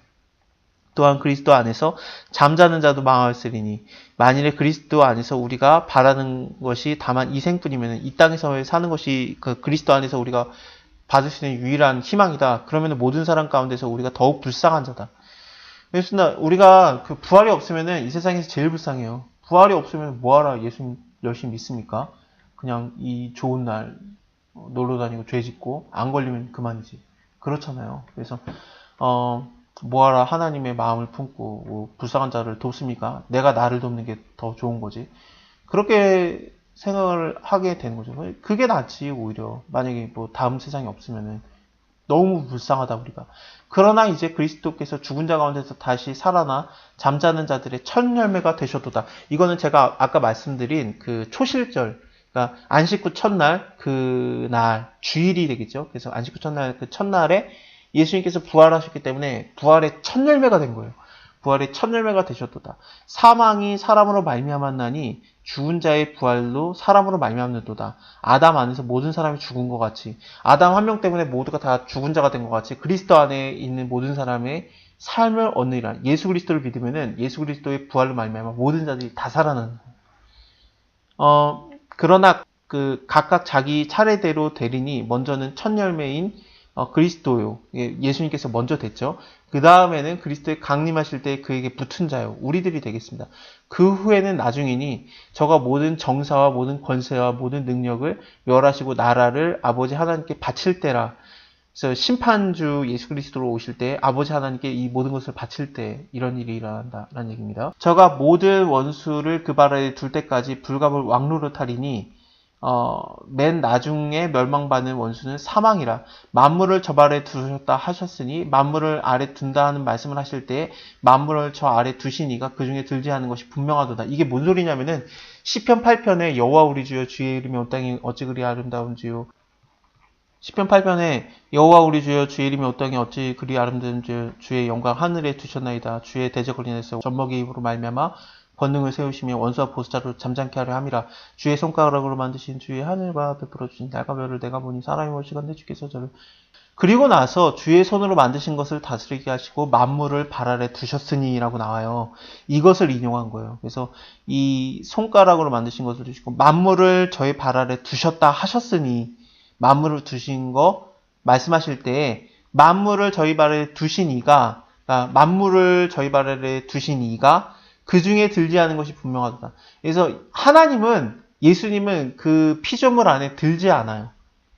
또한 그리스도 안에서 잠자는 자도 망하였으리니 만일에 그리스도 안에서 우리가 바라는 것이 다만 이 생뿐이면 이 땅에서 사는 것이 그리스도 안에서 우리가 받을 수 있는 유일한 희망이다. 그러면 모든 사람 가운데서 우리가 더욱 불쌍한 자다. 그렇습니다. 우리가 부활이 없으면 이 세상에서 제일 불쌍해요. 부활이 없으면 뭐하라 예수님 열심히 믿습니까? 그냥 이 좋은 날 놀러 다니고 죄 짓고 안 걸리면 그만이지. 그렇잖아요. 그래서 뭐하라 하나님의 마음을 품고 불쌍한 자를 돕습니까? 내가 나를 돕는 게 더 좋은 거지. 그렇게 생각을 하게 되는 거죠. 그게 낫지 오히려. 만약에 다음 세상이 없으면은 너무 불쌍하다 우리가. 그러나 이제 그리스도께서 죽은 자 가운데서 다시 살아나 잠자는 자들의 첫 열매가 되셨도다. 이거는 제가 아까 말씀드린 그 초실절, 그러니까 안식구 첫날 그날 주일이 되겠죠. 그래서 안식구 첫날 그 첫날에 예수님께서 부활하셨기 때문에 부활의 첫 열매가 된 거예요. 부활의 첫 열매가 되셨도다. 사망이 사람으로 말미암았나니 죽은 자의 부활로 사람으로 말미암는도다. 아담 안에서 모든 사람이 죽은 것 같이, 아담 한 명 때문에 모두가 다 죽은 자가 된 것 같이 그리스도 안에 있는 모든 사람의 삶을 얻느니라. 예수 그리스도를 믿으면은 예수 그리스도의 부활로 말미암아 모든 자들이 다 살아나는 거예요. 그러나 각각 자기 차례대로 되리니 먼저는 첫 열매인 그리스도요. 예수님께서 먼저 됐죠. 그 다음에는 그리스도의 강림하실 때 그에게 붙은 자요. 우리들이 되겠습니다. 그 후에는 나중이니 저가 모든 정사와 모든 권세와 모든 능력을 멸하시고 나라를 아버지 하나님께 바칠 때라. 그래서 심판주 예수 그리스도로 오실 때 아버지 하나님께 이 모든 것을 바칠 때 이런 일이 일어난다라는 얘기입니다. 저가 모든 원수를 그 발 아래 둘 때까지 불갑을 왕노릇 하리니 맨 나중에 멸망받는 원수는 사망이라. 만물을 저 아래 두셨다 하셨으니 만물을 아래 둔다 하는 말씀을 하실 때 만물을 저 아래 두시니가 그 중에 들지 않은 것이 분명하도다. 이게 뭔 소리냐면은 시편 8편에 여호와 우리 주여 주의 이름이 온 땅이 어찌 그리 아름다운지요. 시편 8편에 여호와 우리 주여 주의 이름이 온 땅이 어찌 그리 아름다운지요. 주의 영광 하늘에 두셨나이다. 주의 대적을 인해서 젖먹이 입으로 말미암아 권능을 세우시며 원수와 보수자로 잠잠케 하려 함이라. 주의 손가락으로 만드신 주의 하늘과 베풀어 주신 달과 별을 내가 보니 사람이 올 시간대 주께서 저를. 그리고 나서 주의 손으로 만드신 것을 다스리게 하시고 만물을 발 아래 두셨으니 라고 나와요. 이것을 인용한 거예요. 그래서 이 손가락으로 만드신 것을 주시고 만물을 저의 발 아래 두셨다 하셨으니 만물을 두신 거 말씀하실 때 만물을 저희 발 아래 두신 이가 만물을 저희 발 아래 두신 이가 그 중에 들지 않은 것이 분명하다. 그래서 하나님은 예수님은 그 피조물 안에 들지 않아요.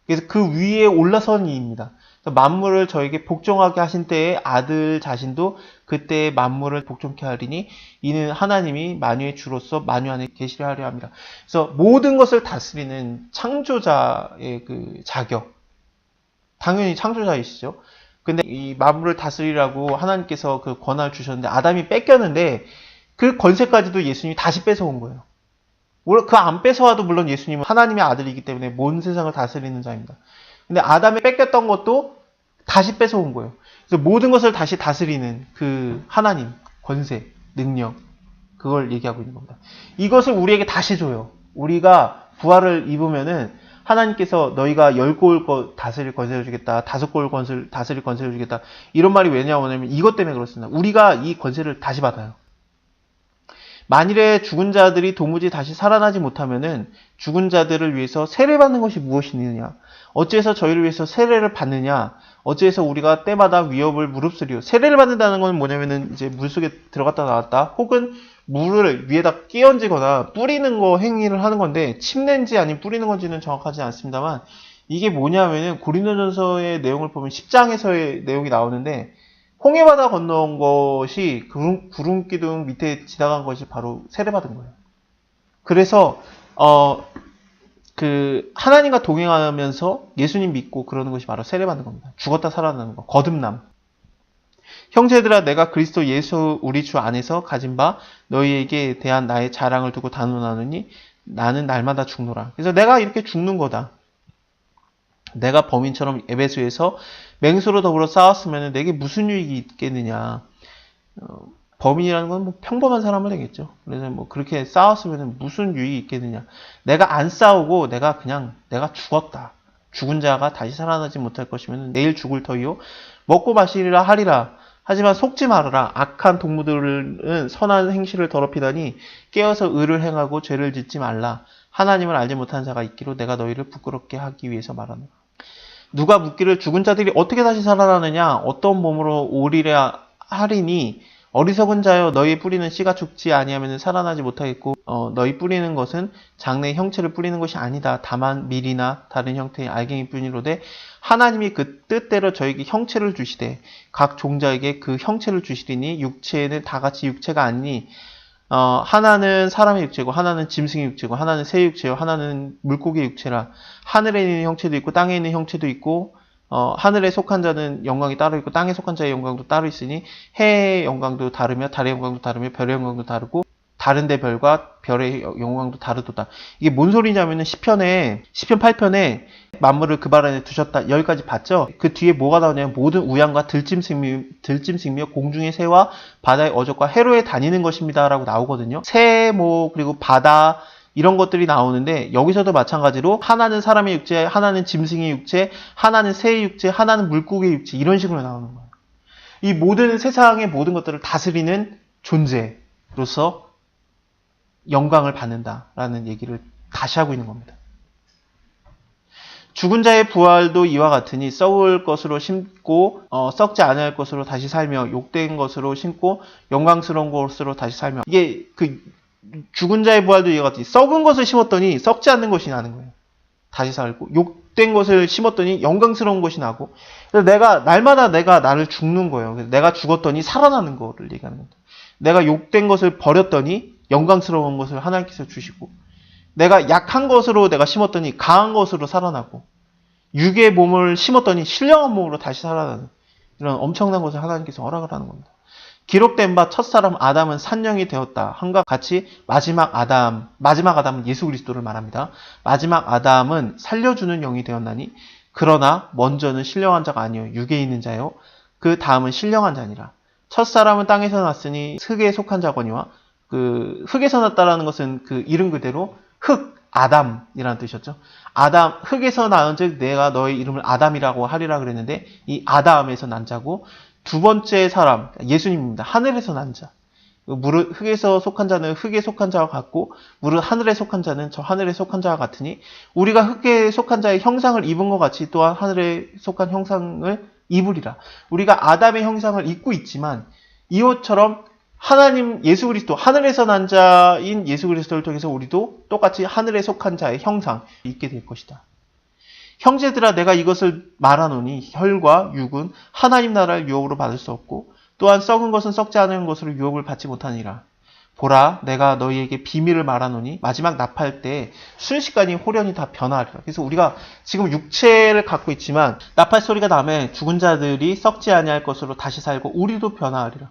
그래서 그 위에 올라선 이입니다. 만물을 저에게 복종하게 하신 때에 아들 자신도 그때 만물을 복종케 하리니 이는 하나님이 만유의 주로서 만유 안에 계시려 하려 합니다. 그래서 모든 것을 다스리는 창조자의 그 자격, 당연히 창조자이시죠. 근데 이 만물을 다스리라고 하나님께서 그 권한을 주셨는데 아담이 뺏겼는데 그 권세까지도 예수님이 다시 뺏어온 거예요. 그 안 뺏어와도 물론 예수님은 하나님의 아들이기 때문에 온 세상을 다스리는 자입니다. 근데 아담이 뺏겼던 것도 다시 뺏어온 거예요. 그래서 모든 것을 다시 다스리는 그 하나님, 권세, 능력, 그걸 얘기하고 있는 겁니다. 이것을 우리에게 다시 줘요. 우리가 부활을 입으면은 하나님께서 너희가 10골 다스릴 권세를 주겠다. 5골 다스릴 권세를 주겠다. 이런 말이 왜냐하면 이것 때문에 그렇습니다. 우리가 이 권세를 다시 받아요. 만일에 죽은 자들이 도무지 다시 살아나지 못하면은 죽은 자들을 위해서 세례받는 것이 무엇이 있느냐? 어찌해서 저희를 위해서 세례를 받느냐? 어찌해서 우리가 때마다 위협을 무릅쓰리요? 세례를 받는다는 건 뭐냐면은 이제 물속에 들어갔다 나왔다, 혹은 물을 위에다 끼얹거나 뿌리는 거 행위를 하는 건데 침낸지 아니면 뿌리는 건지는 정확하지 않습니다만 이게 뭐냐면은 고린도전서의 내용을 보면 10장에서의 내용이 나오는데 홍해바다 건너온 것이 구름기둥 밑에 지나간 것이 바로 세례받은 거예요. 그래서 하나님과 동행하면서 예수님 믿고 그러는 것이 바로 세례받는 겁니다. 죽었다 살아나는 거, 거듭남. 형제들아, 내가 그리스도 예수 우리 주 안에서 가진 바 너희에게 대한 나의 자랑을 두고 단언하노니 나는 날마다 죽노라. 그래서 내가 이렇게 죽는 거다. 내가 범인처럼 에베소에서 맹수로 더불어 싸웠으면 내게 무슨 유익이 있겠느냐. 범인이라는 건 뭐 평범한 사람을 되겠죠. 그래서 뭐 그렇게 싸웠으면 무슨 유익이 있겠느냐. 내가 안 싸우고 내가 죽었다. 죽은 자가 다시 살아나지 못할 것이면 내일 죽을 터이요. 먹고 마시리라 하리라. 하지만 속지 말아라. 악한 동무들은 선한 행실을 더럽히다니 깨어서 의를 행하고 죄를 짓지 말라. 하나님을 알지 못한 자가 있기로 내가 너희를 부끄럽게 하기 위해서 말하노라. 누가 묻기를 죽은 자들이 어떻게 다시 살아나느냐, 어떤 몸으로 오리랴 하리니 어리석은 자여, 너희 뿌리는 씨가 죽지 아니하면 살아나지 못하겠고 너희 뿌리는 것은 장래의 형체를 뿌리는 것이 아니다. 다만 밀이나 다른 형태의 알갱이 뿐이로되 하나님이 그 뜻대로 저에게 형체를 주시되 각 종자에게 그 형체를 주시리니 육체는 다 같이 육체가 아니니 하나는 사람의 육체고 하나는 짐승의 육체고 하나는 새의 육체요 하나는 물고기의 육체라. 하늘에 있는 형체도 있고 땅에 있는 형체도 있고 하늘에 속한 자는 영광이 따로 있고 땅에 속한 자의 영광도 따로 있으니 해의 영광도 다르며 달의 영광도 다르며 별의 영광도 다르고 다른데 별과 별의 영광도 다르도다. 이게 뭔 소리냐면은 시편 8편에 만물을 그 발 안에 두셨다. 여기까지 봤죠? 그 뒤에 뭐가 나오냐면 모든 우양과 들짐승이며 공중의 새와 바다의 어족과 해로에 다니는 것입니다. 라고 나오거든요. 새, 그리고 바다, 이런 것들이 나오는데 여기서도 마찬가지로 하나는 사람의 육체, 하나는 짐승의 육체, 하나는 새의 육체, 하나는 물고기의 육체, 이런 식으로 나오는 거예요. 이 모든 세상의 모든 것들을 다스리는 존재로서 영광을 받는다라는 얘기를 다시 하고 있는 겁니다. 죽은 자의 부활도 이와 같으니 썩을 것으로 심고 썩지 아니할 것으로 다시 살며 욕된 것으로 심고 영광스러운 것으로 다시 살며. 이게 그 죽은 자의 부활도 이와 같으니 썩은 것을 심었더니 썩지 않는 것이 나는 거예요. 다시 살고 욕된 것을 심었더니 영광스러운 것이 나고. 그래서 날마다 내가 나를 죽는 거예요. 그래서 내가 죽었더니 살아나는 거를 얘기하는 겁니다. 내가 욕된 것을 버렸더니 영광스러운 것을 하나님께서 주시고, 내가 약한 것으로 내가 심었더니 강한 것으로 살아나고, 육의 몸을 심었더니 신령한 몸으로 다시 살아나는 이런 엄청난 것을 하나님께서 허락을 하는 겁니다. 기록된 바 첫사람 아담은 산령이 되었다 함과 같이 마지막 아담은 예수 그리스도를 말합니다. 마지막 아담은 살려주는 영이 되었나니 그러나 먼저는 신령한 자가 아니요 육에 있는 자요 그 다음은 신령한 자니라. 첫사람은 땅에서 났으니 흙에 속한 자거니와 그 흙에서 났다라는 것은 그 이름 그대로 아담이라는 뜻이었죠. 흙에서 낳은즉 내가 너의 이름을 아담이라고 하리라 그랬는데, 이 아담에서 난 자고, 두 번째 사람 예수님입니다. 하늘에서 난 자. 흙에서 속한 자는 흙에 속한 자와 같고, 하늘에 속한 자는 저 하늘에 속한 자와 같으니, 우리가 흙에 속한 자의 형상을 입은 것 같이 또한 하늘에 속한 형상을 입으리라. 우리가 아담의 형상을 입고 있지만 이것처럼 하나님 예수 그리스도, 하늘에서 난 자인 예수 그리스도를 통해서 우리도 똑같이 하늘에 속한 자의 형상 입게 될 것이다. 형제들아, 내가 이것을 말하노니 혈과 육은 하나님 나라를 유혹으로 받을 수 없고 또한 썩은 것은 썩지 않은 것으로 유혹을 받지 못하니라. 보라, 내가 너희에게 비밀을 말하노니 마지막 나팔 때 순식간에 홀연히 다 변화하리라. 그래서 우리가 지금 육체를 갖고 있지만 나팔 소리가 나면 죽은 자들이 썩지 아니할 것으로 다시 살고 우리도 변화하리라.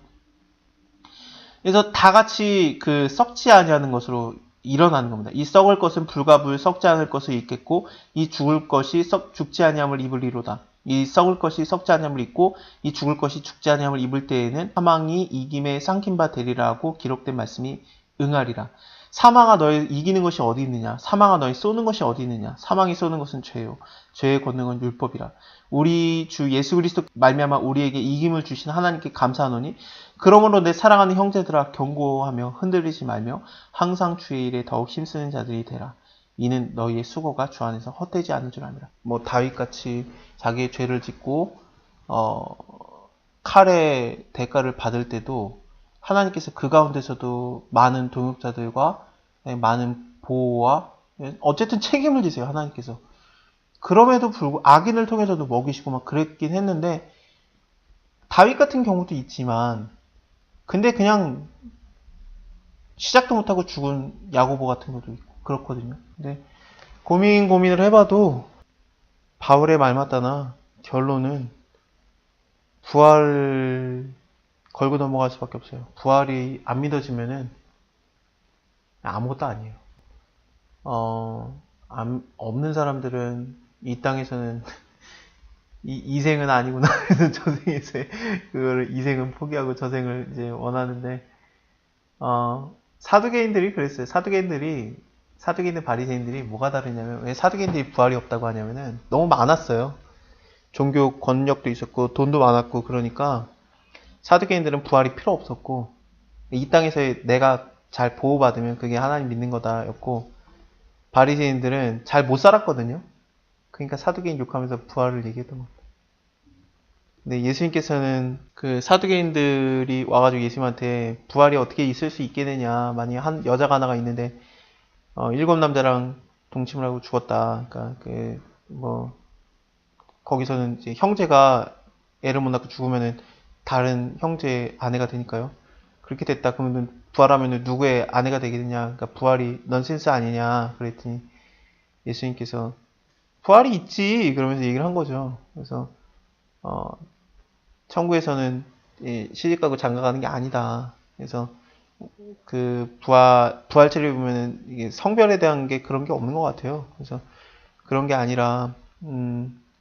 그래서 다 같이 그 썩지 아니하는 것으로 일어나는 겁니다. 이 썩을 것은 불과 불 썩지 않을 것을 입겠고 이 죽을 것이 죽지 아니함을 입으리로다. 이 썩을 것이 썩지 아니함을 입고 이 죽을 것이 죽지 아니함을 입을 때에는 사망이 이김에 삼킨 바 되리라고 기록된 말씀이 응하리라. 사망아, 너희 이기는 것이 어디 있느냐? 사망아, 너희 쏘는 것이 어디 있느냐? 사망이 쏘는 것은 죄요, 죄의 권능은 율법이라. 우리 주 예수 그리스도 말미암아 우리에게 이김을 주신 하나님께 감사하노니 그러므로 내 사랑하는 형제들아, 경고하며 흔들리지 말며 항상 주의 일에 더욱 힘쓰는 자들이 되라. 이는 너희의 수고가 주 안에서 헛되지 않은 줄 압니다. 다윗같이 자기의 죄를 짓고 칼의 대가를 받을 때도 하나님께서 그 가운데서도 많은 동역자들과 많은 보호와 어쨌든 책임을 지세요, 하나님께서. 그럼에도 불구하고 악인을 통해서도 먹이시고 막 그랬긴 했는데, 다윗 같은 경우도 있지만 근데 그냥 시작도 못하고 죽은 야고보 같은 것도 있고 그렇거든요. 근데 고민을 해봐도 바울의 말 맞다나 결론은 부활 걸고 넘어갈 수밖에 없어요. 부활이 안 믿어지면은 아무것도 아니에요. 없는 사람들은 이 땅에서는 이 생은 아니구나 해서 저생에서 그거를 이 생은 포기하고 저생을 이제 원하는데, 사두개인들이 그랬어요. 사두개인들 바리새인들이 뭐가 다르냐면, 왜 사두개인들이 부활이 없다고 하냐면은 너무 많았어요. 종교 권력도 있었고 돈도 많았고 그러니까 사두개인들은 부활이 필요 없었고, 이 땅에서 내가 잘 보호받으면 그게 하나님 믿는 거다였고, 바리새인들은 잘 못 살았거든요. 그러니까 사두개인 욕하면서 부활을 얘기했던 겁니다. 근데 예수님께서는 그 사두개인들이 와가지고 예수님한테 부활이 어떻게 있을 수 있겠느냐, 만약 한 여자가 하나가 있는데 7 남자랑 동침을 하고 죽었다. 그러니까 거기서는 이제 형제가 애를 못 낳고 죽으면은 다른 형제의 아내가 되니까요. 그렇게 됐다 그러면 부활하면 누구의 아내가 되겠느냐? 그러니까 부활이 넌센스 아니냐? 그랬더니 예수님께서 부활이 있지 그러면서 얘기를 한 거죠. 그래서 천국에서는 시집가고 장가가는 게 아니다. 그래서 그 부활체를 보면은 이게 성별에 대한 게 그런 게 없는 것 같아요. 그래서 그런 게 아니라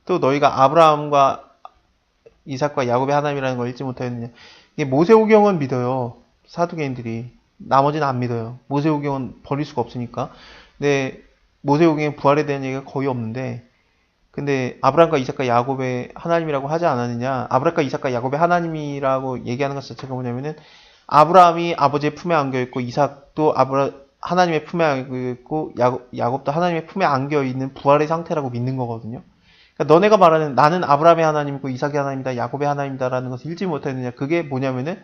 또 너희가 아브라함과 이삭과 야곱의 하나님이라는 걸 읽지 못하였느냐. 이게 모세오경은 믿어요. 사두개인들이. 나머지는 안 믿어요. 모세오경은 버릴 수가 없으니까. 근데 모세오경에 부활에 대한 얘기가 거의 없는데, 근데 아브라함과 이삭과 야곱의 하나님이라고 하지 않았느냐. 아브라함과 이삭과 야곱의 하나님이라고 얘기하는 것 자체가 뭐냐면은 아브라함이 아버지의 품에 안겨있고 이삭도 하나님의 품에 안겨 있고 야곱도 하나님의 품에 안겨 있는 부활의 상태라고 믿는 거거든요. 그러니까 너네가 말하는 나는 아브라함의 하나님이고 이삭의 하나님이다, 야곱의 하나님이다라는 것을 읽지 못했느냐. 그게 뭐냐면은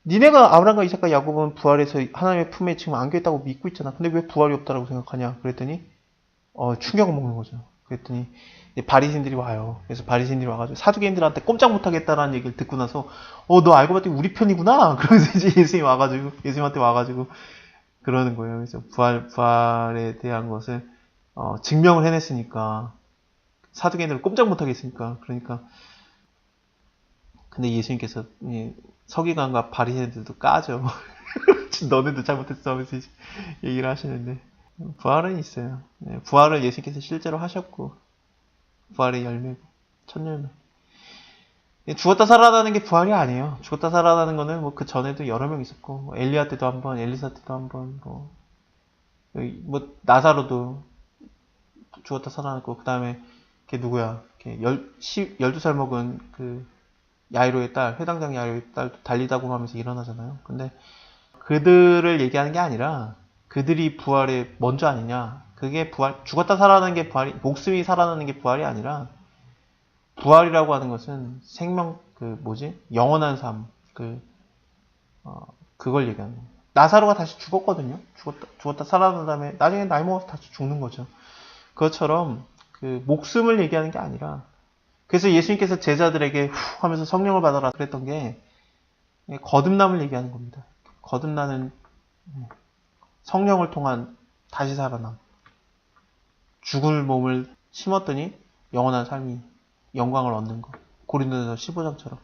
니네가 아브라함과 이삭과 야곱은 부활해서 하나님의 품에 지금 안겨 있다고 믿고 있잖아. 근데 왜 부활이 없다라고 생각하냐? 그랬더니 충격을 먹는 거죠. 그랬더니 바리새인들이 와요. 그래서 바리새인들이 와가지고 사두개인들한테 꼼짝 못하겠다라는 얘기를 듣고 나서 너 알고 봤더니 우리 편이구나. 그러면서 이제 예수님한테 와가지고 그러는 거예요. 그래서 부활에 대한 것을 증명을 해냈으니까 사두개인들을 꼼짝 못하겠으니까. 그러니까 근데 예수님께서 서기관과 바리새인들도 까죠. 너네도 잘못했어 하면서 얘기를 하시는데 부활은 있어요. 네, 부활을 예수님께서 실제로 하셨고 부활의 열매고 첫 열매. 죽었다 살아나는 게 부활이 아니에요. 죽었다 살아나는 거는 뭐 그 전에도 여러 명 있었고 뭐 엘리야 때도 한 번, 엘리사 때도 한 번, 뭐 나사로도 죽었다 살아났고 그 다음에 걔 누구야? 걔 12살 먹은 그 야이로의 딸, 회당장 야이로의 딸 달리다고 하면서 일어나잖아요. 근데 그들을 얘기하는 게 아니라 그들이 부활의 먼저 아니냐. 그게 부활, 죽었다 살아나는 게 부활이, 목숨이 살아나는 게 부활이 아니라 부활이라고 하는 것은 생명, 영원한 삶, 그걸 얘기하는 거예요. 나사로가 다시 죽었거든요. 죽었다 살아난 다음에 나중에 나이 먹어서 다시 죽는 거죠. 그것처럼 목숨을 얘기하는 게 아니라 그래서 예수님께서 제자들에게 후 하면서 성령을 받아라 그랬던 게 거듭남을 얘기하는 겁니다. 거듭나는 성령을 통한 다시 살아남. 죽을 몸을 심었더니 영원한 삶이 영광을 얻는 거. 고린도전서 15장처럼.